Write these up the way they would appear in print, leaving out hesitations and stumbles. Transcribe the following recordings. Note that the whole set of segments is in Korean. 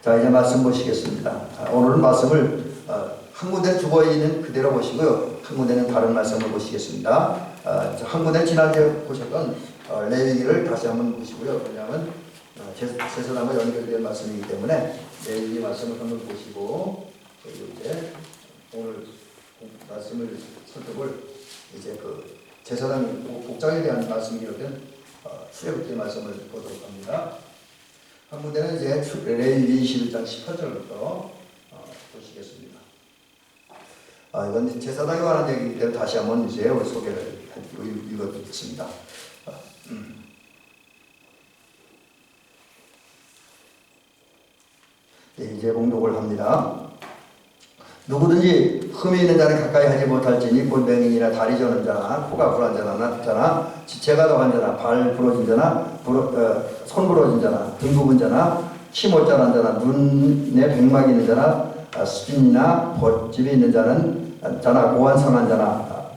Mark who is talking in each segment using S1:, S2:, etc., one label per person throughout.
S1: 자, 이제 말씀 보시겠습니다. 오늘은 말씀을 한 군데 두고 있는 그대로 보시고요. 한 군데는 다른 말씀을 보시겠습니다. 한 군데 지난주에 보셨던 레위기를 다시 한번 보시고요. 왜냐하면 제사장과 연결된 말씀이기 때문에 레위기 말씀을 한번 보시고, 그리고 이제 오늘 말씀을 설득을 이제 그 제사장 복장에 대한 말씀이 기록된 출애굽기 말씀을 보도록 합니다. 한 군데는 이제 레위기 21장 18절부터 보시겠습니다. 이건 제사장에 관한 얘기이기 때문에 다시 한번 이제 소개를 읽어드리겠습니다. 이제 봉독을 합니다. 누구든지 흠이 있는 자는 가까이 하지 못할지니 곧 맹인이나 다리 저는 자나 코가 불안자나 지체가 더한 자나 발 부러진 자나 손 부러진 자나 등 굽은 자나 키 못 자란 자나 눈에 백막이 있는 자나 수진이나 벗집이 있는 자나 고환 상한 자나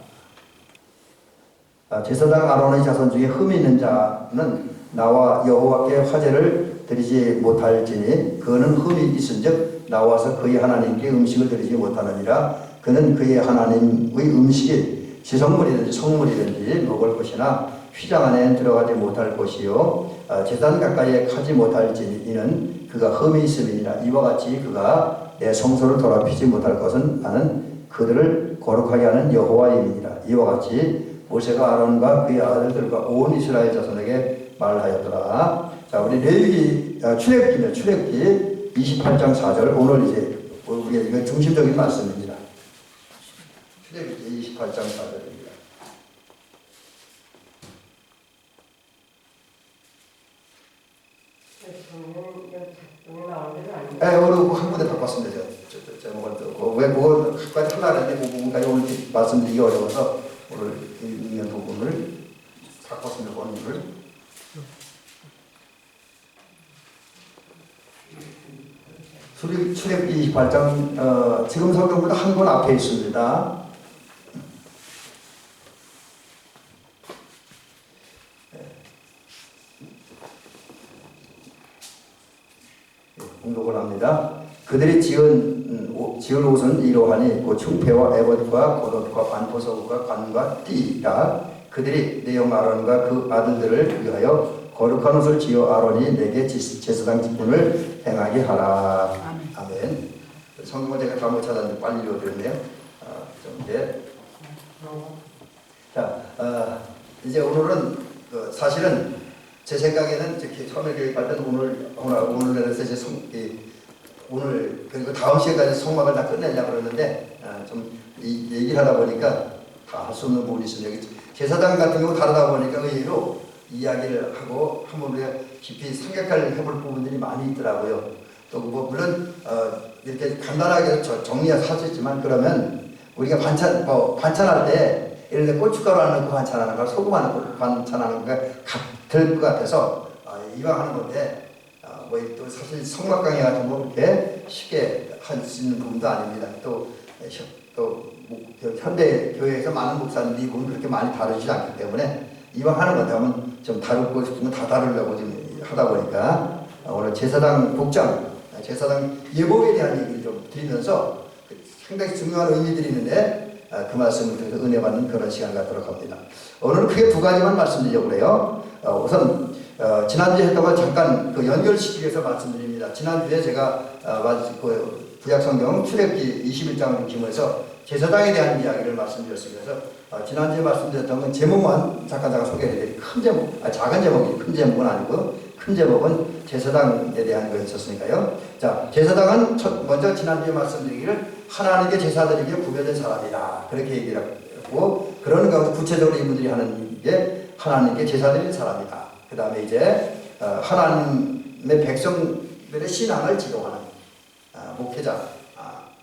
S1: 제사장 아론의 자손 중에 흠이 있는 자는 나와 여호와께 화제를 드리지 못할지니 그는 흠이 있은즉 나와서 그의 하나님께 음식을 드리지 못하느니라. 그는 그의 하나님의 음식이 지성물이든지 성물이든지 먹을 것이나 휘장 안에 들어가지 못할 것이요 제단 가까이에 가지 못할지니 이는 그가 흠이 있음이니라. 이와 같이 그가 내 성소를 더럽히지 못할 것은 나는 그들을 거룩하게 하는 여호와임이니라. 이와 같이 모세가 아론과 그의 아들들과 온 이스라엘 자손에게 말하였더라. 자, 우리 레위기 출애굽기입니다. 출애굽기 28장 4절. 오늘 이제 우리가 이거 중심적인 말씀입니다. 출애굽기 28장 4절입니다. 오늘 한 군데 바꿨습니다. 제목을 뜨고 왜 그거까지 하려고 했는데 그 부분까지 오늘 말씀드리기 어려워서 오늘 읽는 부분을 바꿨습니다. 본문을. 출애굽기 28장 지금 성경보다 한 권 앞에 있습니다. 공독을 합니다. 그들이 지을 옷은 이러하니 곧 충패와 에봇과 겉옷과 반포석과 관과 띠라. 그들이 내 형 아론과 그 아들들을 위하여 거룩한 옷을 지어 아론이 내게 제사장 직분을 행하게 하라. 아멘. 성경을 제가 다 못 찾았는데 빨리 읽어드렸네요. 자, 이제 오늘은 사실은 제 생각에는 처음에 계획할 때는 오늘에서 이제 오늘 그리고 다음 시간까지 성막을 다 끝내려고 그러는데 좀 얘기를 하다 보니까 다 할 수 없는 부분이 있습니다. 제사장 같은 경우 다르다 보니까 의외로 이야기를 하고 한번 우리가 깊이 생각할 해볼 부분들이 많이 있더라고요. 또 뭐 물론 이렇게 간단하게 정리해서 할 수 있지만 그러면 우리가 반찬할 때 예를 들어 고춧가루 안 넣고 반찬하는 거, 소금 안 넣고 반찬하는 거 같을 것 같아서 이왕 하는 건데 뭐 또 사실 성막 강의 같은 거 그렇게 쉽게 할 수 있는 부분도 아닙니다. 또 현대 교회에서 많은 목사님들이 이 부분 그렇게 많이 다루지 않기 때문에 이왕 하는 건데 하면 좀 다루고 싶으면 다 다루려고 좀 하다 보니까 오늘 제사장 복장, 제사장 예복에 대한 얘기를 좀 드리면서 상당히 중요한 의미들이 있는데 그 말씀을 통해서 은혜 받는 그런 시간 갖도록 합니다. 오늘은 크게 두 가지만 말씀드리려고 해요. 우선 지난주에 했던 걸 잠깐 연결시키기 위해서 말씀드립니다. 지난주에 제가 구약성경 출애굽기 21장을 중심으로 제사장에 대한 이야기를 말씀드렸습니다. 그래서 지난주에 말씀드렸던 건 제목만 잠깐 소개해드릴게요. 큰 제목, 작은 제목이 큰 제목은 아니고요. 큰 제목은 제사장에 대한 거였었으니까요. 자, 제사장은 먼저 지난주에 말씀드리기를 하나님께 제사드리기에 구별된 사람이다. 그렇게 얘기를 했고, 그러는 가운데 구체적으로 이분들이 하는 게 하나님께 제사드릴 사람이다. 그 다음에 이제 하나님의 백성들의 신앙을 지도하는 목회자,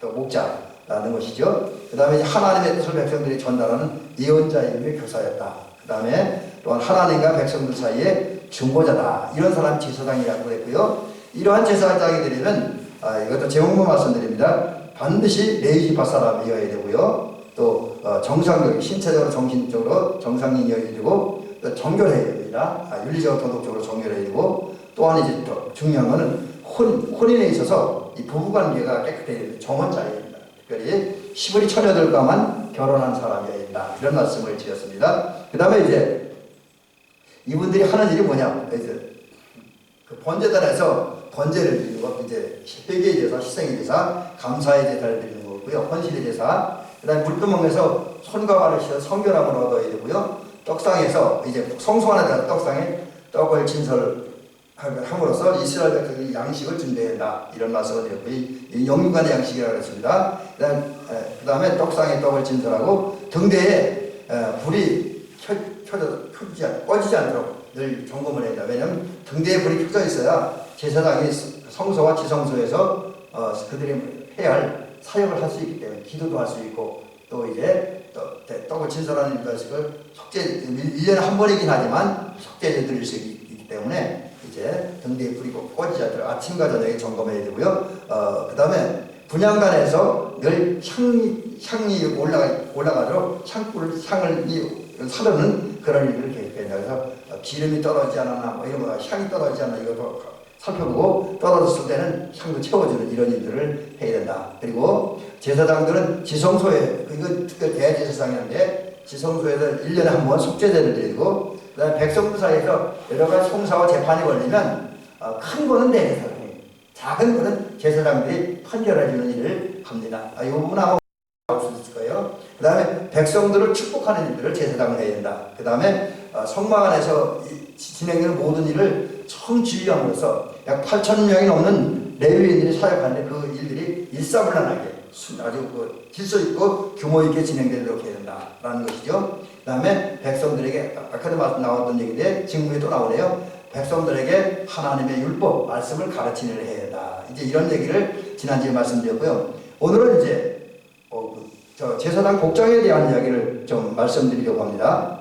S1: 또 목자라는 것이죠. 그 다음에 하나님의 뜻을 백성들이 전달하는 예언자임의 교사였다. 그 다음에 또한 하나님과 백성들 사이에 중보자다. 이런 사람이 제사장이라고 그랬고요. 이러한 제사장이 되려면 이것도 제목만 말씀드립니다. 반드시 레위지파 사람이어야 되고요. 또 정상적인 신체적으로 정신적으로 정상인이어야 되고 또 정결해야 됩니다. 윤리적으로 도덕적으로 정결해야 되고 또한 이제 더 중요한 거는 혼인에 있어서 이 부부관계가 깨끗해야 된다. 정원자여야 된다. 특별히 시부리 처녀들과만 결혼한 사람이어야 된다. 이런 말씀을 드렸습니다. 그 다음에 이제 이분들이 하는 일이 뭐냐? 이제 그 번제단에서 번제를 드리는 것, 이제 회개의 제사, 희생의 제사, 감사의 제사를 드리는 거고요. 헌신의 제사. 그 다음에 물두멍에서 손과 발을 씻어 성결함을 얻어야 되고요. 떡상에서 이제 성소 안에 대한 떡상에 떡을 진설함으로써 이스라엘 백성이 양식을 준비해야 한다. 이런 말씀을 드렸고, 이 영육간의 양식이라고 했습니다. 그 다음에 떡상에 떡을 진설하고 등대에 불이 꺼지지 않도록 늘 점검을 해야 된다. 왜냐하면 등대에 불이 켜져 있어야 제사장이 성소와 지성소에서 그들이 해야 할 사역을 할 수 있기 때문에 기도도 할 수 있고 또 이제 떡을 진설하는 것을 속죄 1년에 한 번이긴 하지만 속죄제 드릴 수 있기 때문에 이제 등대에 불이 꺼지지 않도록 아침과 저녁에 점검해야 되고요. 그 다음에 분향단에서 늘 향이 올라가도록 향을 사르는 그런 일을 계획된다. 그래서 기름이 떨어지지 않았나 뭐 이런 거 향이 떨어지지 않나 이것도 살펴보고 떨어졌을 때는 향도 채워주는 이런 일들을 해야 된다. 그리고 제사장들은 지성소에 이거 특별히 대제사장이었는데 지성소에서 1년에 한 번 속죄제를 드리고 그다음에 백성들 사이에서 여러 가지 송사와 재판이 걸리면 큰 거는 대제사장이 작은 거는 제사장들이 판결해주는 일을 합니다. 이 부분 아마 알 수 있을 거예요. 그 다음에 백성들을 축복하는 일들을 제사장을 해야 된다. 그 다음에 성막 안에서 진행되는 모든 일을 청지휘함으로써 약 8,000명이 넘는 레위인들이 사역하는데 그 일들이 일사불란하게 아주 질서 있고 규모 있게 진행되도록 해야 된다라는 것이죠. 그 다음에 백성들에게 아까도 나왔던 얘기인데 지금에 또 나오네요. 백성들에게 하나님의 율법 말씀을 가르치는 일을 해야 된다. 이제 이런 얘기를 지난주에 말씀드렸고요. 오늘은 이제 제사장 복장에 대한 이야기를 좀 말씀드리려고 합니다.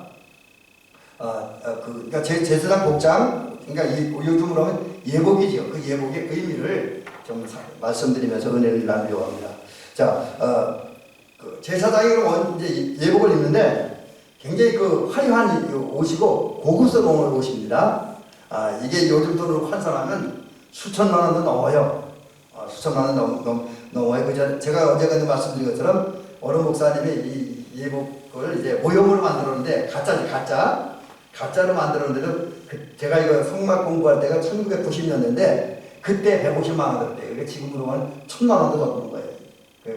S1: 그러니까 제사장 복장, 그러니까 요즘으로 하면 예복이죠. 그 예복의 의미를 좀 말씀드리면서 은혜를 나누려고 합니다. 자, 그 제사장이 이제 예복을 입는데 굉장히 그 화려한 옷이고 고급스러운 옷입니다. 이게 요즘 돈으로 환산하면 수천만 원도 넘어요. 수천만 원 넘어요. 제가 어제까지 말씀드린 것처럼 어느 목사님이 이 예복을 이제 모형으로 만들었는데 가짜로 만들었는데도 제가 이거 성막 공부할 때가 1990년대인데 그때 150만 원 들었대요. 이게 지금으로 하면 1000만 원도 넘는 거예요.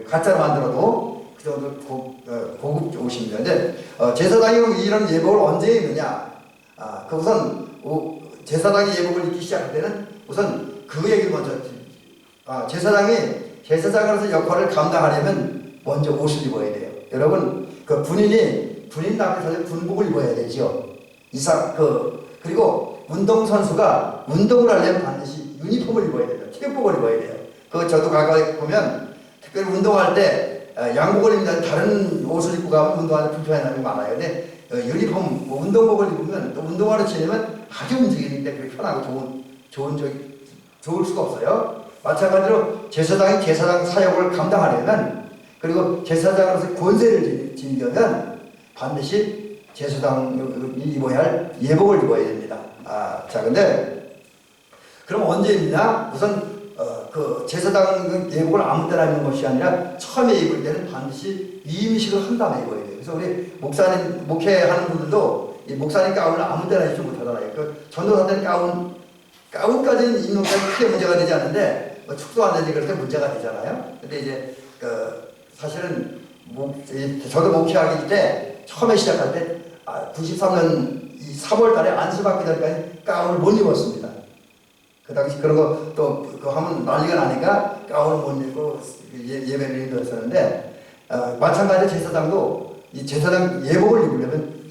S1: 가짜로 만들어도 그 정도 고급 옷입니다. 근데 제사장이 이런 예복을 언제 입느냐? 우선 제사장이 예복을 입기 시작할 때는 우선 그 얘기를 먼저 제사장으로서 역할을 감당하려면 먼저 옷을 입어야 돼요. 여러분, 그 군인 앞에서 군복을 입어야 되죠. 그리고 운동선수가 운동을 하려면 반드시 유니폼을 입어야 돼요. 체육복을 입어야 돼요. 저도 과거에 보면 특별히 운동할 때 양복을 입는 다른 옷을 입고 가면 운동하는 불편한 사람이 많아요. 근데 유니폼, 운동복을 입으면 또 운동하러 지내면 아주 움직이는데 그게 편하고 좋을 수가 없어요. 마찬가지로 제사장이 제사장 사역을 감당하려면 그리고 제사장으로서 권세를 지니려면 반드시 제사장이 입어야 할 예복을 입어야 됩니다. 자, 근데 그럼 언제 입냐? 우선 그 제사장 예복을 아무 때나 입는 것이 아니라 처음에 입을 때는 반드시 위임식을 한 다음에 입어야 돼요. 그래서 우리 목사님 목회하는 분들도 이 목사님 가운을 아무 때나 입지 못하잖아요. 그 전도사들 가운까지는 입는 게 크게 문제가 되지 않는데 축소 안 되지 그럴 때 문제가 되잖아요. 근데 이제 사실은 저도 목회하기 때 처음에 시작할 때 93년 3월 달에 안수받기 전까지 가운을 못 입었습니다. 그 당시 그런 거 또 그거 하면 난리가 나니까 가운을 못 입고 예배를 인도했었는데 마찬가지로 제사장도 이 제사장 예복을 입으려면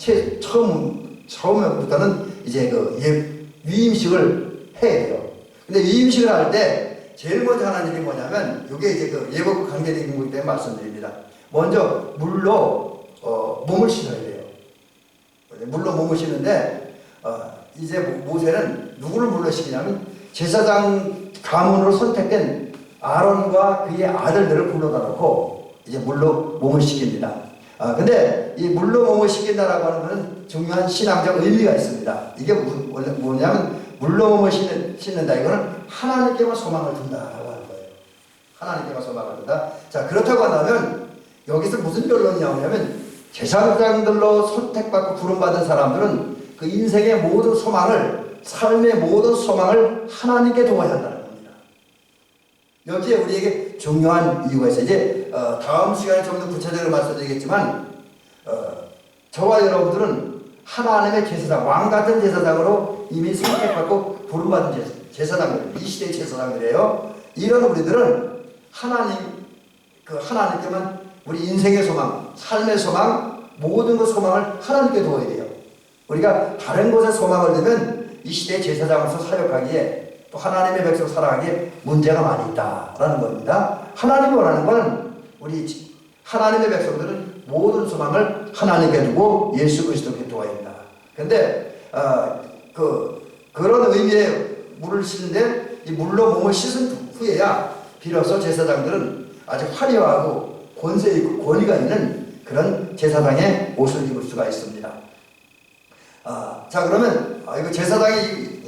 S1: 처음부터는 이제 위임식을 해야 돼요. 근데 위임식을 할 때 제일 먼저 하는 일이 뭐냐면 이게 이제 예복 관계되는 거기 때문에 말씀드립니다. 먼저 물로 몸을 씻어야 돼요. 물로 몸을 씻는데 이제 모세는 누구를 물로 씻기냐면 제사장 가문으로 선택된 아론과 그의 아들들을 불러다 놓고 이제 물로 몸을 씻깁니다. 근데 이 물로 몸을 씻긴다라고 하는 것은 중요한 신앙적 의미가 있습니다. 이게 뭐냐면 물러몸을 씻는다. 이거는 하나님께만 소망을 둔다라고 하는 거예요. 하나님께만 소망을 둔다. 자, 그렇다고 한다면 여기서 무슨 결론이 나오냐면 제사장들로 선택받고 부름받은 사람들은 그 인생의 모든 소망을, 삶의 모든 소망을 하나님께 두어야 한다는 겁니다. 여기에 우리에게 중요한 이유가 있어요. 이제 다음 시간에 좀 더 구체적으로 말씀드리겠지만 저와 여러분들은 하나님의 제사장, 왕같은 제사장으로 이미 선택받고 부름받은 제사장들, 이 시대의 제사장들이에요. 이런 우리들은 하나님께만 우리 인생의 소망, 삶의 소망, 모든 그 소망을 하나님께 두어야 돼요. 우리가 다른 곳에 소망을 두면 이 시대의 제사장으로서 사역하기에 또 하나님의 백성으로 살아가기에 문제가 많이 있다라는 겁니다. 하나님이 원하는 건 우리 하나님의 백성들은 모든 소망을 하나님께 두고 예수 그리스도께 두어야 한다. 근데 그런 의미의 물을 씻는데 이 물로 몸을 씻은 후에야 비로소 제사장들은 아주 화려하고 권세 있고 권위가 있는 그런 제사장의 옷을 입을 수가 있습니다. 자, 그러면 이거 제사장이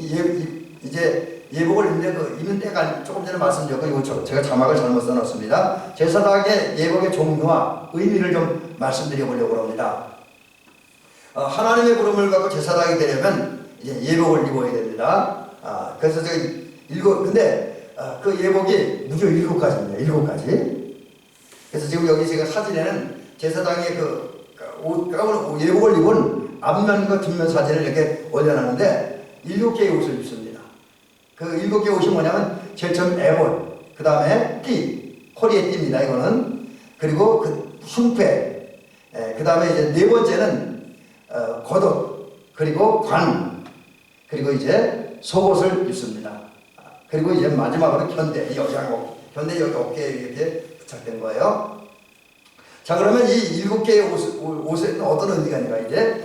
S1: 이제 예복을 입는 때가 조금 전에 말씀드렸고 이거 제가 자막을 잘못 써놨습니다. 제사장의 예복의 종류와 의미를 좀 말씀드려 보려고 합니다. 하나님의 부름을 갖고 제사장이 되려면 이제 예복을 입어야 됩니다. 그래서 제가 근데 그 예복이 무려 7가지입니다. 7가지. 그래서 지금 여기 제가 사진에는 제사장의 까만 예복을 입은 앞면과 뒷면 사진을 이렇게 올려놨는데 7개의 옷을 입습니다. 그 7개의 옷이 뭐냐면 제일 처음 에봇, 그 다음에 띠, 허리에 띠입니다. 이거는. 그리고 그 흉패, 그 다음에 이제 네 번째는 겉옷, 그리고 관, 그리고 이제 속옷을 입습니다. 그리고 이제 마지막으로 견대, 여장옷, 견대 여기 어깨에 이렇게 부착된 거예요. 자, 그러면 이 7개의 옷에는 어떤 의미가 있는가? 이제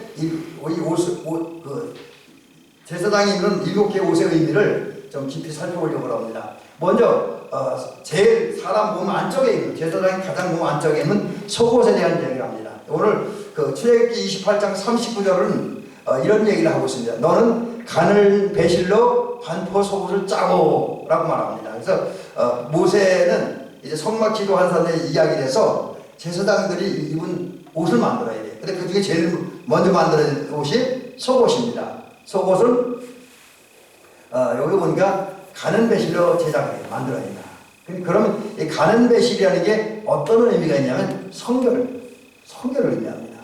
S1: 제사장이 입는 7개의 옷의 의미를 좀 깊이 살펴보려고 합니다. 먼저 제일 사람 몸 안쪽에 있는, 제사장이 가장 몸 안쪽에 있는 속옷에 대한 이야기를 합니다. 오늘 출애굽기 28장 39절은 이런 얘기를 하고 있습니다. 너는 가는 배실로 반포 속옷을 짜고 라고 말합니다. 그래서 모세는 이제 성막 기도한 사람의 이야기에서 제사장들이 입은 옷을 만들어야 돼요. 근데 그 중에 제일 먼저 만들어진 옷이 속옷입니다. 속옷은 여기 보니까 가는 배실로 만들어야 된다. 그러면 이 가는 배실이라는 게 어떤 의미가 있냐면 성결을 의미합니다.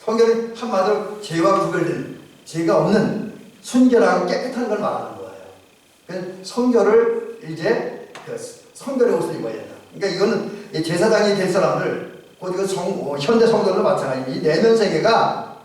S1: 성결은 한마디로 죄와 구별된, 죄가 없는 순결하고 깨끗한 걸 말하는 거예요. 그래서 성결을 이제 성결의 옷을 입어야 된다. 그러니까 이거는 제사장이 될 사람들, 현대 성도들도 마찬가지입니다. 이 내면 세계가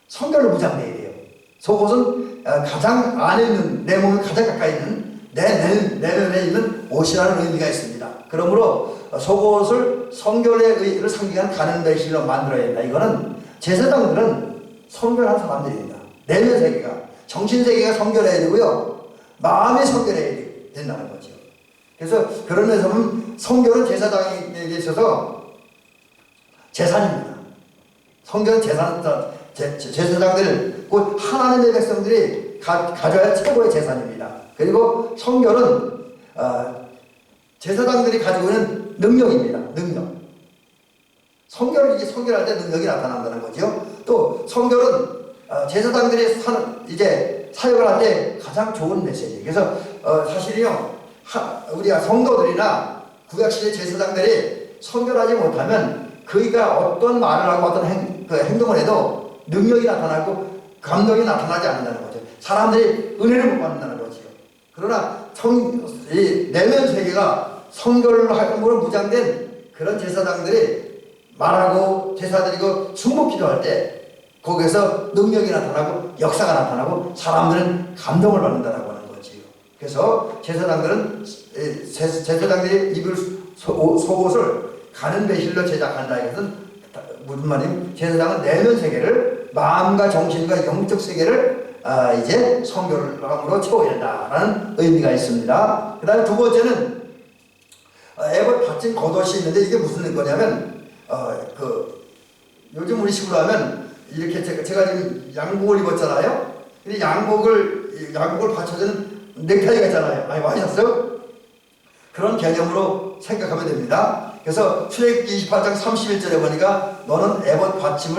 S1: 성결로 무장되어야 돼요. 속옷은 가장 안에 있는, 내 몸에 가장 가까이 있는 내면에 있는 옷이라는 의미가 있습니다. 그러므로 속옷을 성결의 의를 상징한 가는 배실로 만들어야 된다. 이거는 제사장들은 성결한 사람들입니다. 내면 세계가, 정신 세계가 성결해야 되고요, 마음이 성결해야 된다는 거죠. 그래서 그런 면에서 보면 성결은 제사장에게 있어서 재산입니다. 성결은 제사장들, 곧 하나님의 백성들이 가져야 최고의 재산입니다. 그리고 성결은 제사장들이 가지고 있는 능력입니다. 능력. 성결할 때 능력이 나타난다는 거죠. 또 성결은 제사장들이 이제 사역을 할 때 가장 좋은 메시지. 그래서 사실이요, 우리 성도들이나 구약시대 제사장들이 성결하지 못하면 그이가 어떤 말을 하고 어떤 행동을 해도 능력이 나타나고 감동이 나타나지 않는다는 거죠. 사람들이 은혜를 못 받는다는 거죠. 그러나 이 내면 세계가 성결함으로 무장된 그런 제사장들이 말하고 제사 드리고 중복 기도할 때 거기에서 능력이 나타나고 역사가 나타나고 사람들은 감동을 받는다라고 하는 거지요. 그래서 제사장들이 입을 속옷을 가는 배실로 제작한다. 이것은 무슨 말이냐면 제사장은 내면 세계를, 마음과 정신과 영적 세계를 이제 성결함으로 채워야 된다라는 의미가 있습니다. 그 다음에 두 번째는 에봇 받침 겉옷이 있는데 이게 무슨 거냐면 요즘 우리 식으로 하면 이렇게 제가 지금 양복을 입었잖아요. 근데 양복을 양국을 받쳐주는 넥타이가 있잖아요. 많이 와이셨어요? 그런 개념으로 생각하면 됩니다. 그래서 출애굽기 28장 31절에 보니까 너는 에봇 받침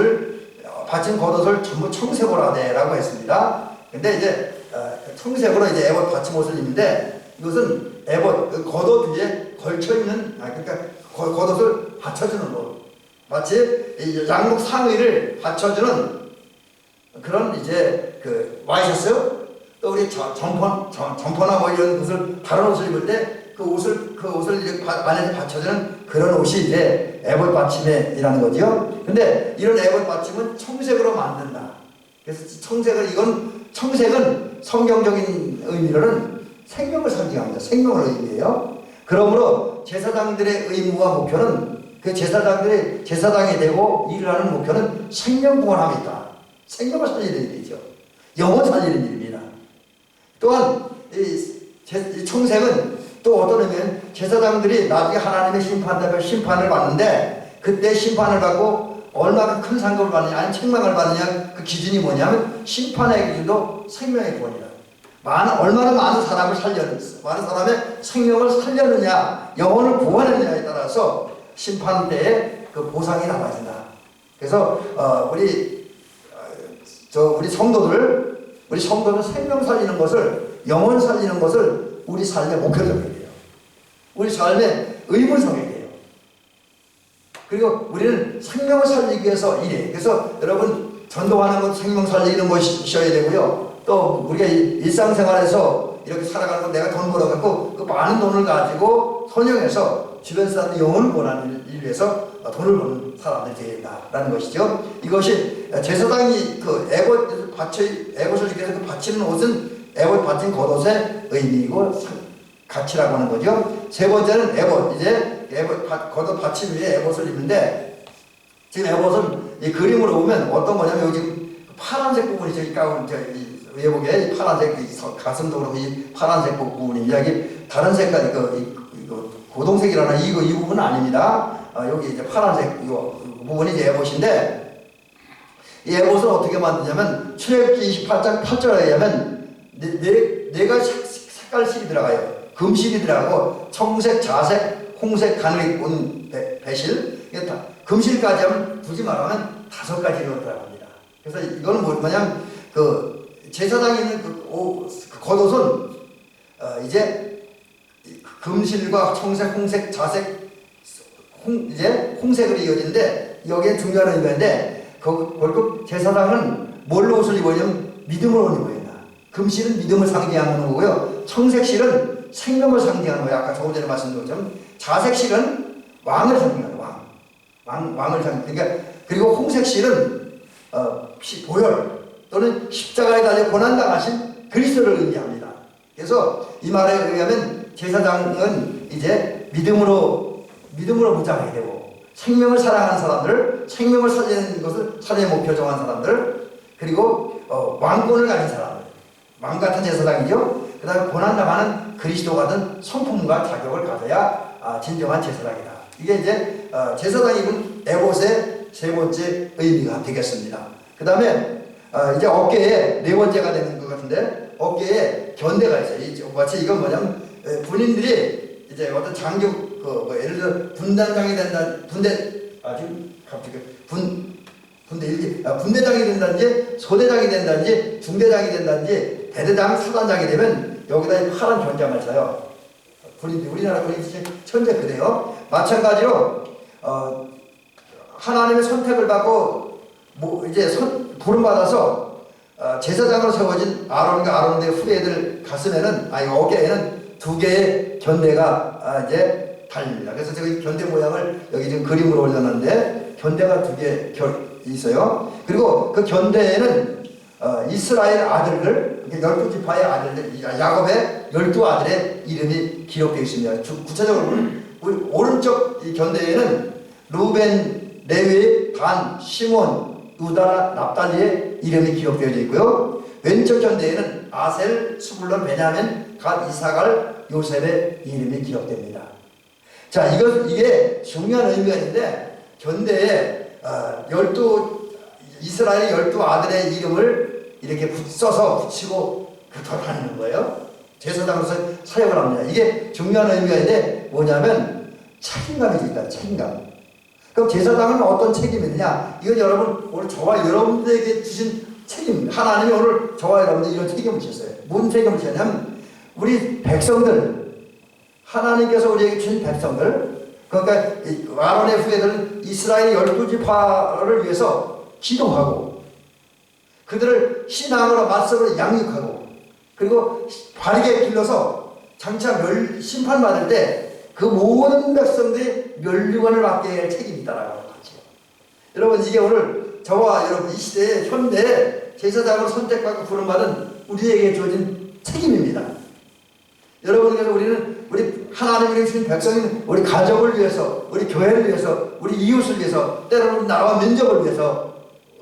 S1: 겉옷을 전부 청색으로 하네 라고 했습니다. 근데 이제 청색으로 이제 에봇 받침 옷을 입는데 이것은 에봇 겉옷 위에 걸쳐 있는 그러니까 겉옷을 받쳐주는 옷. 마치 양복 상의를 받쳐주는 그런 이제 와이셨어요? 또 우리 점퍼나 뭐 이런 옷을 다른 옷을 입을 때 그 옷을 이제 안에 받쳐주는 그런 옷이 이제 에봇 받침이라는 거죠. 근데 이런 에봇 받침은 청색으로 만든다. 그래서 청색은 성경적인 의미로는 생명을 상징합니다. 생명을 의미해요. 그러므로 제사장들의 의무와 목표는 그 제사장이 되고 일을 하는 목표는 생명 구원함이다. 생명을 살리는 일이죠. 영혼 살리는 일입니다. 또한 이 청색은 또 어떤 의미는 제사장들이 나중에 하나님의 심판을 받는데 그때 심판을 받고 얼마나 큰 상급을 받느냐 아니면 책망을 받느냐 그 기준이 뭐냐면 심판의 기준도 생명의 구원이다. 얼마나 많은 사람의 생명을 살렸느냐 영혼을 구원했느냐에 따라서 심판 때에 그 보상이 나와진다. 그래서 우리 성도는 생명 살리는 것을 영혼 살리는 것을 우리 삶의 목표적이에요. 우리 삶의 의무성이에요. 그리고 우리는 생명을 살리기 위해서 일해. 그래서 여러분 전도하는 것 생명 살리는 것이셔야 되고요. 또 우리가 일상생활에서 이렇게 살아가는 것 내가 돈 벌어갖고 그 많은 돈을 가지고 선영해서 주변 사람들 영혼을 구원하는 일을 위해서 돈을 버는 사람들이 되어야 된다라는 것이죠. 이것이 제사장이 에봇을 입게 해서 받치는 옷은 에봇 받친 겉옷의 의미이고 가치라고 하는 거죠. 세 번째는 겉옷 받침 위에 에봇을 입는데 지금 에봇은 이 그림으로 보면 어떤 거냐면 여기 파란색 부분이 저기 위에 보기에 이 파란색 가슴도 그렇고 이 파란색 부분이 여기 다른 색깔 이거 고동색이라는 이 부분은 아닙니다. 여기 이제 파란색 이 부분이 이제 에봇인데 이 에봇을 어떻게 만드냐면 출애굽기 28장 8절에 의하면 네 가지 색깔실이 들어가요. 금실이 들어가고 청색, 자색, 홍색, 가늘이 온 배실. 금실까지 하면 굳이 말하면 5가지로 들어갑니다. 그래서 이거는 뭐냐면 제사장이 있는 겉옷은 이제 금실과 청색, 홍색, 자색, 이제 홍색으로 이어지는데 여기에 중요한 의미가 있는데 결국 제사장은 뭘로 옷을 입어냐면 믿음으로 입어야 된다. 금실은 믿음을 상징하는 거고요. 청색실은 생명을 상징하는 거예요. 아까 조금 전에 말씀드린 것처럼 자색실은 왕을 상징하는 왕을 그러니까 그리고 홍색실은 보혈 또는 십자가에 달려 고난당하신 그리스도를 의미합니다. 그래서 이 말에 의하면 제사장은 이제 믿음으로 무장하게 되고 생명을 사랑하는 사람들, 생명을 살리는 것을 삶의 목표 정한 사람들, 그리고 왕권을 가진 사람들, 왕 같은 제사장이죠. 그 다음에 고난당하는 그리스도 같은 성품과 자격을 가져야 진정한 제사장이다. 이게 이제 제사장이 입은 에봇의 세 번째 의미가 되겠습니다. 그 다음에 이제 어깨에 네 번째가 되는 것 같은데 어깨에 견대가 있어요. 마치 이건 뭐냐면 군인들이 이제 어떤 예를 들어 분단장이 된다 분대장이 된다든지 소대장이 된다든지 중대장이 된다든지 대대장 사단장이 되면 여기다 파란 견장을 쳐요. 우리나라 군인들이 천재 그래요. 마찬가지로 하나님의 선택을 받고 이제 부름받아서 제사장으로 세워진 아론과 아론의 후예들 가슴에는 어깨에는 2개의 견대가 이제 달립니다. 그래서 저기 견대 모양을 여기 지금 그림으로 올렸는데 견대가 2개 있어요. 그리고 그 견대에는 이스라엘 아들들 12지파의 아들들 야곱의 12아들의 이름이 기록되어 있습니다. 구체적으로 보면 우리 오른쪽 이 견대에는 루벤, 레위, 단, 시몬, 유다, 납달리의 이름이 기록되어 있고요. 왼쪽 견대에는 아셀, 스불론, 베냐민, 갓, 이사갈, 요셉의 이름이 기록됩니다. 자, 이게 중요한 의미가 있는데 견대에 이스라엘 12아들의 이름을 이렇게 써서 붙이고 돌아다니는 거예요. 제사장으로서 사역을 합니다. 이게 중요한 의미가 있는데 뭐냐면 책임감이 있다. 책임감. 그럼 제사장은 어떤 책임이 있느냐? 이건 여러분 오늘 저와 여러분들에게 주신 책임입니다. 하나님이 오늘 저와 여러분들 이런 책임을 주셨어요. 무슨 책임을 주셨냐면 우리 백성들, 하나님께서 우리에게 주신 백성들, 그러니까 아론의 후예들 이스라엘 12지파를 위해서 기도하고 그들을 신앙으로 말씀으로 양육하고 그리고 바르게 길러서 장차 심판받을 때 그 모든 백성들이 멸류관을 받게 할 책임이 있다라고 하는 거죠. 여러분 이게 오늘 저와 여러분 이 시대에 현대에 제사장으로 선택받고 부름받은 우리에게 주어진 책임입니다. 여러분께서 우리 하나님이 주신 백성인 우리 가족을 위해서, 우리 교회를 위해서, 우리 이웃을 위해서, 때로는 나라와 민족을 위해서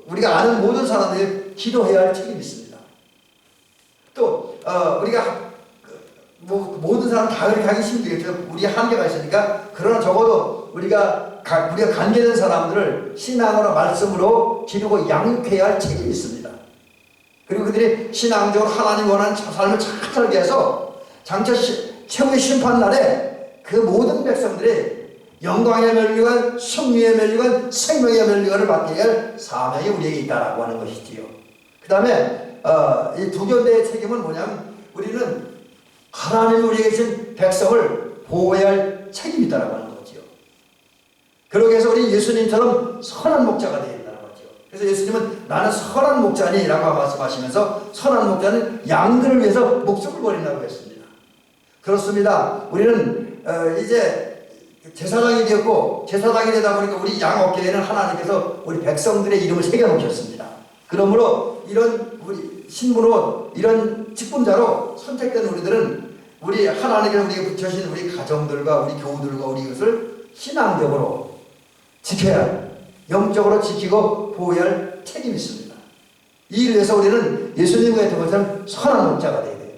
S1: 우리가 아는 모든 사람들이 기도해야 할 책임이 있습니다. 또 우리가 모든 사람 다 그렇게 하기 힘들겠죠. 우리 한계가 있으니까. 그러나 적어도 우리가 관계된 사람들을 신앙으로 말씀으로 기르고 양육해야 할 책임이 있습니다. 그리고 그들이 신앙적으로 하나님 원하는 삶을 잘 살게 해서 장차 최후의 심판날에 그 모든 백성들이 영광의 멸류관, 승리의 멸류관, 생명의 멸류관을 받게 할 사명이 우리에게 있다라고 하는 것이지요. 그 다음에 이 두 견대의 책임은 뭐냐면 우리는 하나님이 우리에게 주신 백성을 보호해야 할 책임이 있다라고 하는 거지요. 그러기 위해서 우리 예수님처럼 선한 목자가 되어야 된다는 거죠. 그래서 예수님은 나는 선한 목자니 라고 말씀하시면서 선한 목자는 양들을 위해서 목숨을 버린다고 했습니다. 그렇습니다. 우리는 이제 제사장이 되었고 제사장이 되다 보니까 우리 양 어깨에는 하나님께서 우리 백성들의 이름을 새겨놓으셨습니다. 그러므로 이런 우리 신부로 이런 직분자로 선택된 우리들은 우리 하나님께서 우리에게 붙여주신 우리 가정들과 우리 교우들과 우리 이웃을 신앙적으로 지켜야 영적으로 지키고 보호해야 할 책임이 있습니다. 이 일을 위해서 우리는 예수님과 같은 것처럼 선한 목자가 되어야 돼요.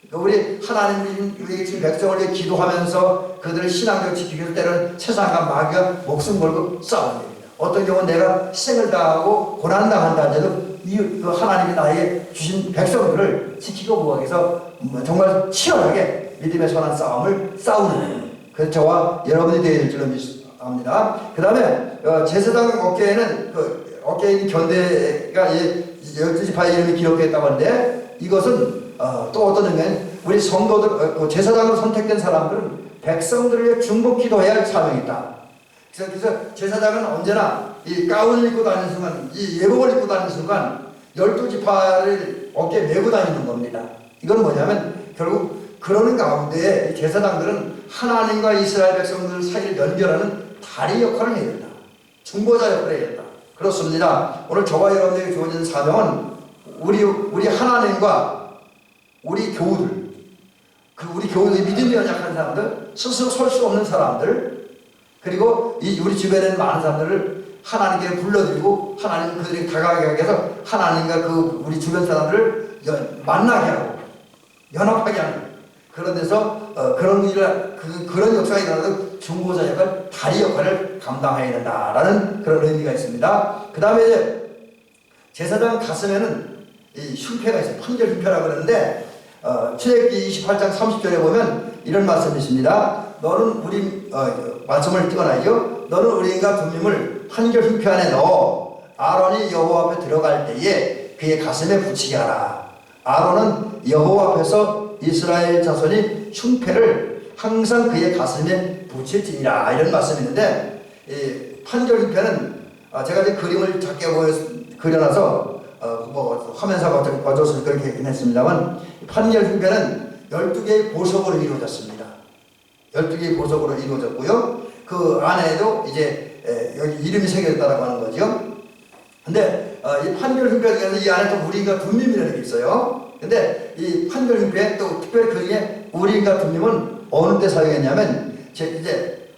S1: 그러니까 우리 하나님 우리에게 주신 백성을 위해 기도하면서 그들을 신앙적으로 지키기 위해서 때로는 세상과 마귀가 목숨 걸고 싸워야 됩니다. 어떤 경우는 내가 희생을 당하고 고난당한다 하더라도 그 하나님이 나에게 주신 백성들을 지키고 보호하기 위해서 정말 치열하게 믿음의 선한 싸움을 싸우는 그래서 저와 여러분이 되어야 될 줄로 믿습니다. 그 다음에 제사장 어깨에는 어깨에 있는 견대가 12지파의 이름이 기록되어 하는데 이것은 또 어떤 의미는 우리 성도들 제사장으로 선택된 사람들은 백성들을 위해 중복 기도해야 할 사명이 있다. 그래서 제사장은 언제나 이 가운을 입고 다니는 순간, 이 예복을 입고 다니는 순간 12지파를 어깨에 메고 다니는 겁니다. 이건 뭐냐면 결국 그러는 가운데 제사장들은 하나님과 이스라엘 백성들 사이를 연결하는 다리 역할을 해야 된다. 중보자 역할을 해야 된다. 그렇습니다. 오늘 저와 여러분에게 주어진 사명은 우리 하나님과 우리 교우들, 우리 교우들 믿음이 연약한 사람들, 스스로 설 수 없는 사람들, 그리고 우리 주변에 많은 사람들을 하나님께 불러들이고 하나님 그들에게 다가가게 하기 위해서 하나님과 우리 주변 사람들을 만나게 하고 연합하게 하는 그런 데서 그런 일을 그런 역사가 일어나도 중보자 역할, 다리 역할을 감당해야 된다라는 그런 의미가 있습니다. 그 다음에 이제 제사장 가슴에는 이 흉패가 있어요. 판결 흉패라고 그러는데 출애굽기 28장 30절에 보면 이런 말씀이 있습니다. 너는 우리 말씀을 띄워놔야죠. 너는 우리인과 분림을 판결 흉패 안에 넣어 아론이 여호와 앞에 들어갈 때에 그의 가슴에 붙이게 하라. 아론은 여호와 앞에서 이스라엘 자손이 흉패를 항상 그의 가슴에 붙일지니라. 이런 말씀이 있는데 이 판결 흉패는 제가 이제 그림을 작게 그려놔서 화면사가 어쩔 그렇게 했습니다만 판결 흉패는 12개의 보석으로 이루어졌습니다. 12개의 보석으로 이루어졌고요. 그 안에도 이제 여기 이름이 새겨졌다고 하는 거죠. 근데 이 판결 흉패 중에서 이 안에 또 우리인과 둠밈이라는 게 있어요. 근데 이 판결 흉패 또 특별히 그 중에 우리인과 둠밈은 어느 때 사용했냐면 이제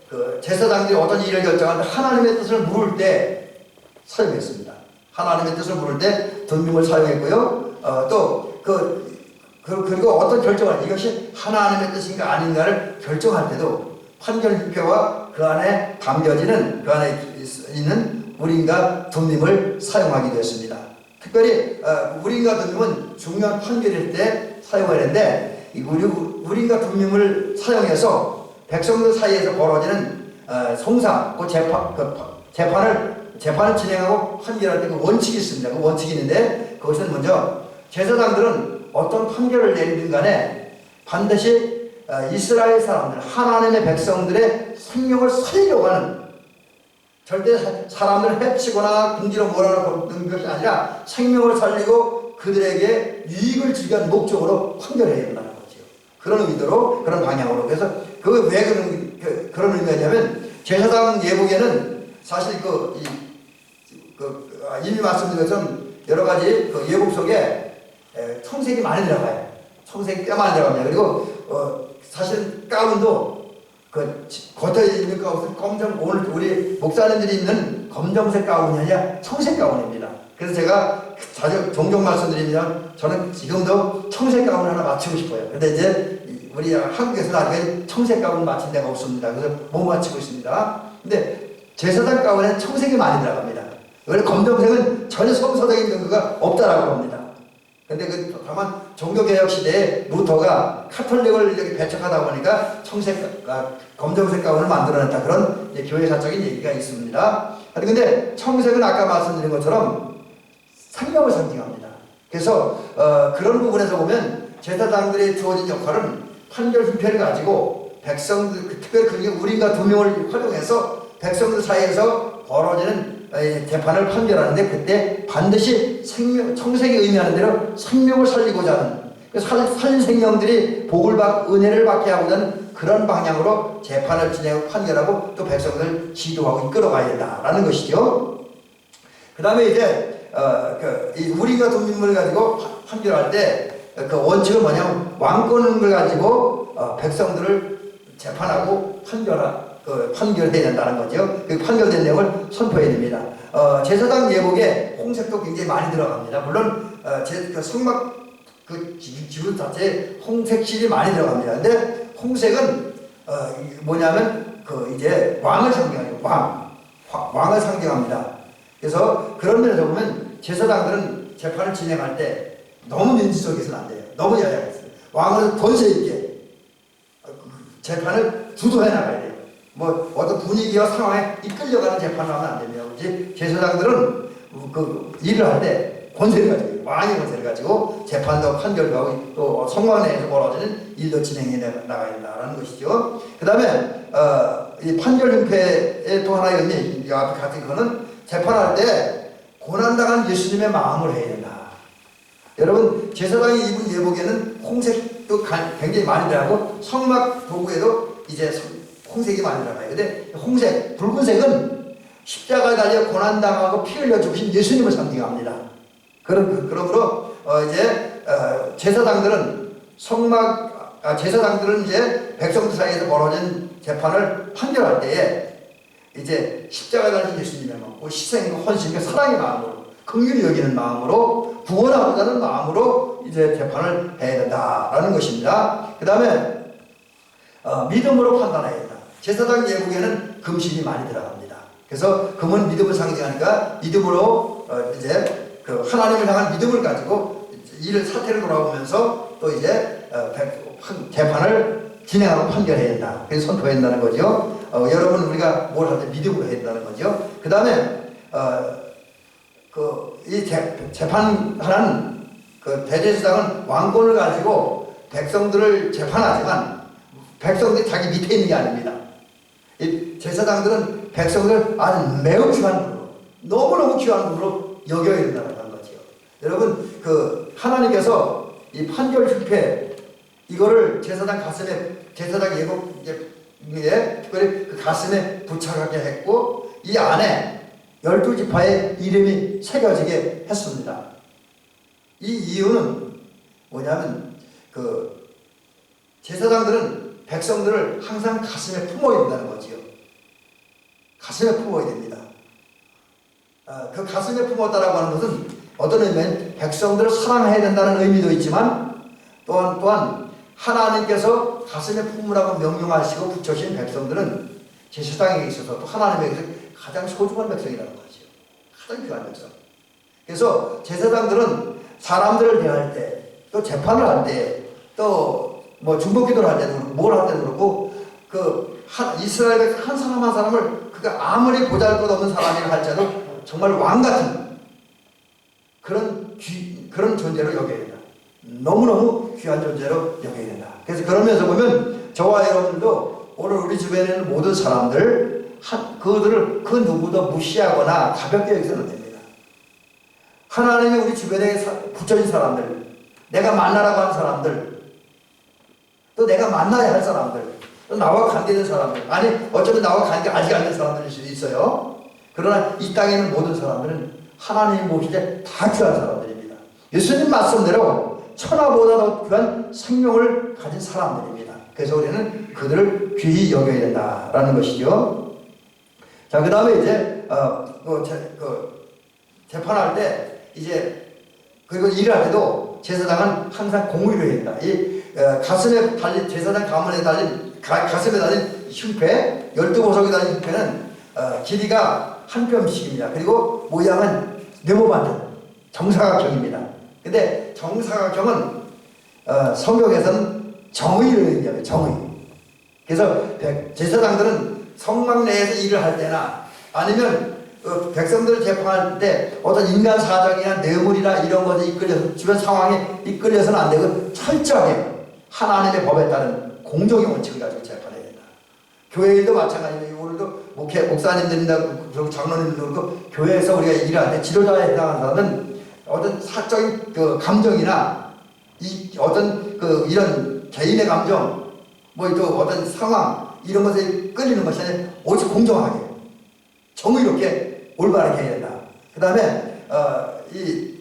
S1: 제사장들이 어떤 일을 결정하는데 하나님의 뜻을 물을 때 사용했습니다. 하나님의 뜻을 물을 때 둠밈을 사용했고요. 그리고 어떤 결정을 이것이 하나님의 뜻인가 아닌가를 결정할 때도 판결 흉패와 그 안에 담겨지는 그 안에 있는 우린과 둠밈을 사용하게 되었습니다. 특별히 우린과 둠밈은 중요한 판결일 때 사용하는데 우리가 분명을 사용해서 백성들 사이에서 벌어지는 송사, 그 재판을 진행하고 판결할 때 그 원칙이 있습니다. 그 원칙이 있는데 그것은 먼저 제사장들은 어떤 판결을 내리든 간에 반드시 이스라엘 사람들, 하나님의 백성들의 생명을 살리려고 하는, 절대 사람들을 해치거나 궁지로 몰아넣는 것이 아니라 생명을 살리고 그들에게 유익을 주기 위한 목적으로 판결해야 된다는 거죠. 그런 의도로, 그런 방향으로. 그래서 왜 그런 의미냐면, 제사장 예복에는 사실 이미 말씀드린 것처럼 여러 가지 그 예복 속에 청색이 많이 들어가요. 청색이 꽤 많이 들어갑니다. 그리고 사실 가운도 겉에 있는 가운은 오늘 우리 목사님들이 입는 검정색 가운이 아니라 청색 가운입니다. 그래서 제가 자주 종종 말씀드리면 저는 지금도 청색 가운 하나 맞추고 싶어요. 근데 이제 우리 한국에서는 아직 청색 가운 맞힌 데가 없습니다. 그래서 못 맞추고 있습니다. 근데 제사장 가운에 청색이 많이 들어갑니다. 원래 검정색은 전혀 성서적인 근거가 없다라고 합니다. 근데 다만 종교개혁 시대에 루터가 카톨릭을 이렇게 배척하다 보니까 검정색 가운을 만들어냈다. 그런 교회사적인 얘기가 있습니다. 근데 청색은 아까 말씀드린 것처럼 생명을 상징합니다. 그래서 그런 부분에서 보면 제사장들이 주어진 역할은 판결 hin패를 가지고 백성들, 특별히 우리가 두 명을 활용해서 백성들 사이에서 벌어지는 재판을 판결하는데, 그때 반드시 청색이 의미하는 대로 생명을 살리고자 하는, 살린 생명들이 은혜를 받게 하고자 하는 그런 방향으로 재판을 진행하고 판결하고 또 백성들을 지도하고 이끌어가야 된다라는 것이죠. 그 다음에 이제 우리가 동민물을 가지고 판결할 때 그 원칙은 뭐냐면, 왕권을 가지고 백성들을 재판하고 판결해야 된다는 거죠. 그 판결된 내용을 선포해야 됩니다. 제사장 예복에 홍색도 굉장히 많이 들어갑니다. 물론 성막 지문 자체에 홍색실이 많이 들어갑니다. 근데 홍색은 뭐냐면 이제 왕을 상징하죠. 왕을 상징합니다. 그래서 그런 면에서 보면 제사장들은 재판을 진행할 때 너무 민주적이서는 안 돼요. 너무 야약해서 왕은 권세 있게 재판을 주도해 나가야 돼요. 어떤 분위기와 상황에 이끌려가는 재판을 하면 안 됩니다. 제사장들은 일을 할 때 권세를 가지고, 왕의 권세를 가지고 재판도 판결도 하고 또 성막 내에서 벌어지는 일도 진행해 나가야 된다는 것이죠. 그 다음에 이 판결 hin패의 또 하나의 의미, 앞에 같은 거는 재판할 때 고난당한 예수님의 마음을 해야 된다. 여러분, 제사장이 입은 예복에는 홍색도 굉장히 많이 들어가고 성막 도구에도 이제 홍색이 많이 들어가요. 근데 붉은색은 십자가에 달려 고난당하고 피 흘려 죽으신 예수님을 상징합니다. 그러므로 이제 제사장들은 이제 백성들 사이에서 벌어진 재판을 판결할 때에 이제 십자가에 달린 예수님의 마음, 희생과 헌신과 사랑의 마음으로, 긍휼히 여기는 마음으로, 구원하고자 하는 마음으로 이제 재판을 해야 된다라는 것입니다. 그 다음에 믿음으로 판단해야 된다. 제사장 예복에는 금신이 많이 들어갑니다. 그래서 금은 믿음을 상징하니까 믿음으로 이제 하나님을 향한 믿음을 가지고 사태를 돌아보면서 또 이제 재판을 진행하고 판결해야 된다. 그래서 선포해야 된다는 거죠. 여러분, 우리가 뭘 할 때 믿음으로 해야 된다는 거죠. 그 다음에 이 재판하는 대제사장은 왕권을 가지고 백성들을 재판하지만 백성들이 자기 밑에 있는 게 아닙니다. 이 제사장들은 백성들을 아주 매우 귀한 분으로, 너무너무 귀한 분으로 여겨야 된다는 거죠. 여러분, 하나님께서 이 판결 hin패, 이거를 제사장 예복에 특별히 그 가슴에 부착하게 했고, 이 안에 12지파의 이름이 새겨지게 했습니다. 이 이유는 뭐냐면, 제사장들은 백성들을 항상 가슴에 품어야 된다는 거지요. 가슴에 품어야 됩니다. 그 가슴에 품었다라고 하는 것은 어떤 의미는 백성들을 사랑해야 된다는 의미도 있지만, 또한 하나님께서 가슴에 품으라고 명령하시고 붙여주신 백성들은 제사장에게 있어서 또 하나님에게서 가장 소중한 백성이라는 거죠. 가장 귀한 백성. 그래서 제사장들은 사람들을 대할 때, 또 재판을 할 때 또 뭐 중보기도를 할 때도 그렇고 뭘 할 때도 그렇고 이스라엘의 한 사람 한 사람을 그가 아무리 보잘것없는 사람이라 할지라도 정말 왕 같은 그런 존재로 여겨야 된다. 너무너무 귀한 존재로 여겨야 된다. 그래서 그러면서 보면 저와 여러분도 오늘 우리 주변에 있는 모든 사람들 그들을 그 누구도 무시하거나 가볍게 여기서는 안 됩니다. 하나님이 우리 주변에 붙여진 사람들, 내가 만나라고 한 사람들, 또 내가 만나야 할 사람들, 또 나와 관계된 사람들, 아니 어쩌면 나와 관계 아직 안 된 사람들일 수도 있어요. 그러나 이 땅에 있는 모든 사람들은 하나님 보시기에 다 귀한 사람들입니다. 예수님 말씀대로 천하보다 더 귀한 생명을 가진 사람들입니다. 그래서 우리는 그들을 귀히 여겨야 된다라는 것이죠. 자, 그 다음에 이제 재판할 때 이제 그리고 일을 할 때도 제사장은 항상 공의로 해야 된다. 가슴에 달린 제사장 가문에 달린 가슴에 달린 흉패 12보석이 달린 흉패는 길이가 한 뼘씩입니다. 그리고 모양은 네모반듯 정사각형입니다. 근데 정사각형은 성경에서는 정의를 의미해요. 정의. 그래서 제사장들은 성막 내에서 일을 할 때나 아니면 백성들을 재판할 때 어떤 인간 사정이나 뇌물이나 이런 것에 이끌려서 주변 상황에 이끌려서는 안 되고 철저하게 하나님의 법에 따른 공정의 원칙을 가지고 재판해야 된다. 교회 일도 마찬가지입니다. 오늘도 목사님들이나 장로님들도 그렇고 교회에서 우리가 일할 때 지도자에 해당하는 사람은 어떤 사적인 감정이나 어떤 이런 개인의 감정 또 어떤 상황 이런 것에 끌리는 것이 아니라 오직 공정하게 정의롭게 올바르게 해야 된다. 그 다음에 이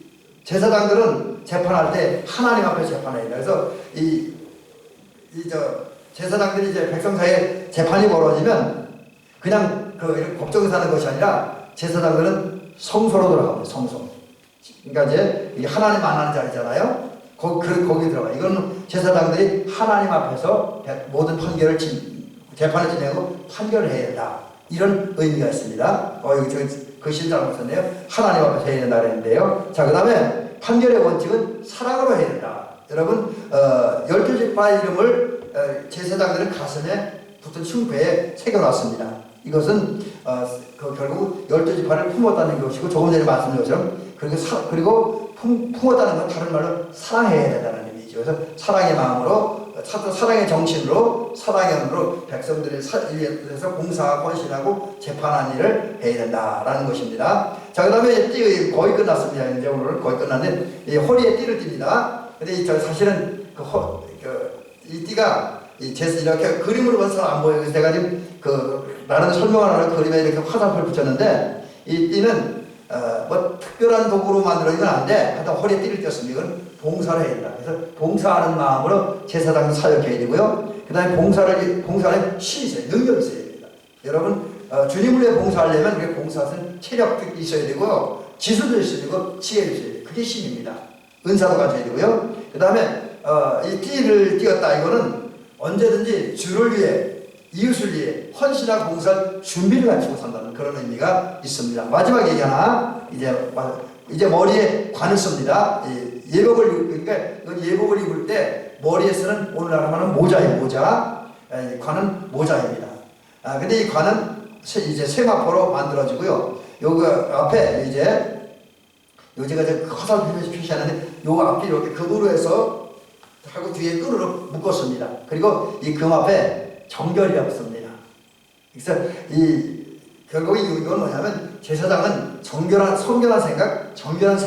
S1: 제사장들은 재판할 때 하나님 앞에 재판해야 된다. 그래서 제사장들이 이제 백성 사이에 재판이 벌어지면 그냥 법정에서 하는 것이 아니라 제사장들은 성소로 들어갑니다. 성소. 그러니까 이제 이게 하나님 만나는 자리잖아요. 거기 들어가. 이거는 제사장들이 하나님 앞에서 모든 재판을 진행하고 판결을 해야 된다. 이런 의미가 있습니다. 여기 글씨를 잘못 썼네요. 하나님 앞에서 해야 된다 그랬는데요. 자, 그 다음에 판결의 원칙은 사랑으로 해야 된다. 여러분, 12지파 이름을 제사장들은 가슴에 붙은 흉패에 새겨놨습니다. 이것은 결국 12지파를 품었다는 것이고 조금 전에 말씀드린 것처럼 그리고 품었다는 건 다른 말로 사랑해야 된다는 의미죠. 그래서 사랑의 마음으로 사랑의 정신으로 사랑의 마음으로 백성들을 위해서 봉사하고 헌신하고 재판한 일을 해야 된다라는 것입니다. 자, 그 다음에 띠 거의 끝났습니다. 이제 오늘 거의 끝났는데 이 허리에 띠를 띱니다. 근데 사실은 이 띠가 이렇게 그림으로 봐서 안 보여요. 그래서 제가 지금 나름 설명하는 그림에 이렇게 화살표를 붙였는데 이 띠는 특별한 도구로 만들어진 건 안 돼. 하여튼 허리에 띠를 띄었습니다. 이건 봉사를 해야 된다. 그래서 봉사하는 마음으로 제사장도 사역해야 되고요. 그 다음에 봉사를 힘이 있어야 능력이 있어야 됩니다. 여러분, 주님을 위해 봉사하려면 그 봉사는 체력도 있어야 되고요. 지수도 있어야 되고 지혜도 있어야 돼요. 그게 힘입니다. 은사도 가져야 되고요. 그 다음에 이 띠를 띄었다. 이거는 언제든지 주를 위해 이웃을 위해 헌신하고 봉사할 준비를 갖추고 산다는 그런 의미가 있습니다. 마지막 얘기 하나 이제 머리에 관을 씁니다. 그러니까 예복을 입을 때 머리에 쓰는 오늘날 하면 모자예요. 모자. 관은 모자입니다. 근데 이 관은 이제 세마포로 만들어지고요. 요거 앞에 제가 화살표에서 표시하는데 요 앞이 이렇게 금으로 해서 하고 뒤에 끈으로 묶었습니다. 그리고 이 금 앞에 정결이라고 씁니다. 그래서 결국 이건 뭐냐면 제사장은 성결한 정결한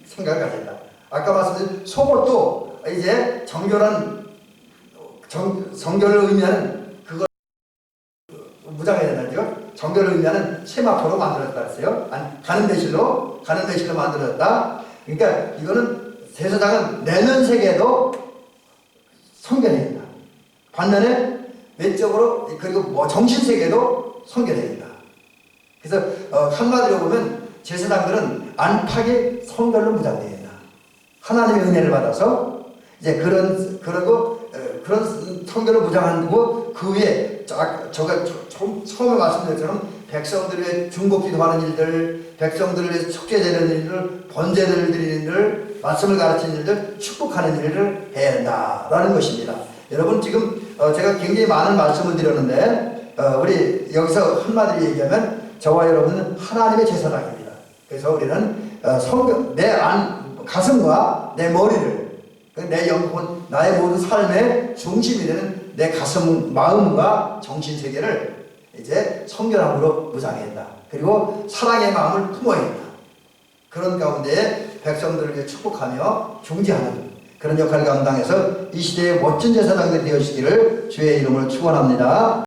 S1: 생각을 가진다. 아까 말씀드린 속옷도 이제 정결을 의미하는 그걸 무장해야 된다죠. 정결을 의미하는 세마포로 만들었다 했어요. 가는 배실로 만들었다. 그러니까 이거는 제사장은 내면 세계도 성결해야 된다. 반면에 외적으로 그리고 정신 세계도 성결해야 된다. 그래서 한마디로 보면 제사장들은 안팎의 성결로 무장돼야 된다. 하나님의 은혜를 받아서 이제 그런 성결을 무장하고 그 위에 제가 처음에 말씀드렸처럼 백성들을 위해 중복기도하는 일들, 백성들을 위해 속죄되는 일들, 번제를 드리는 일들, 말씀을 가르치는 일들, 축복하는 일을 해야 된다라는 것입니다. 여러분 지금 제가 굉장히 많은 말씀을 드렸는데 우리 여기서 한마디로 얘기하면 저와 여러분은 하나님의 제사장입니다. 그래서 우리는 내 가슴과 내 머리를, 내 영혼, 나의 모든 삶의 중심이 되는 내 가슴, 마음과 정신 세계를 이제 성결함으로 무장해야 한다. 그리고 사랑의 마음을 품어야 한다. 그런 가운데 백성들을 위해 축복하며 중재하는 그런 역할을 감당해서 이 시대의 멋진 제사장들이 되어주시기를 주의 이름으로 축원합니다.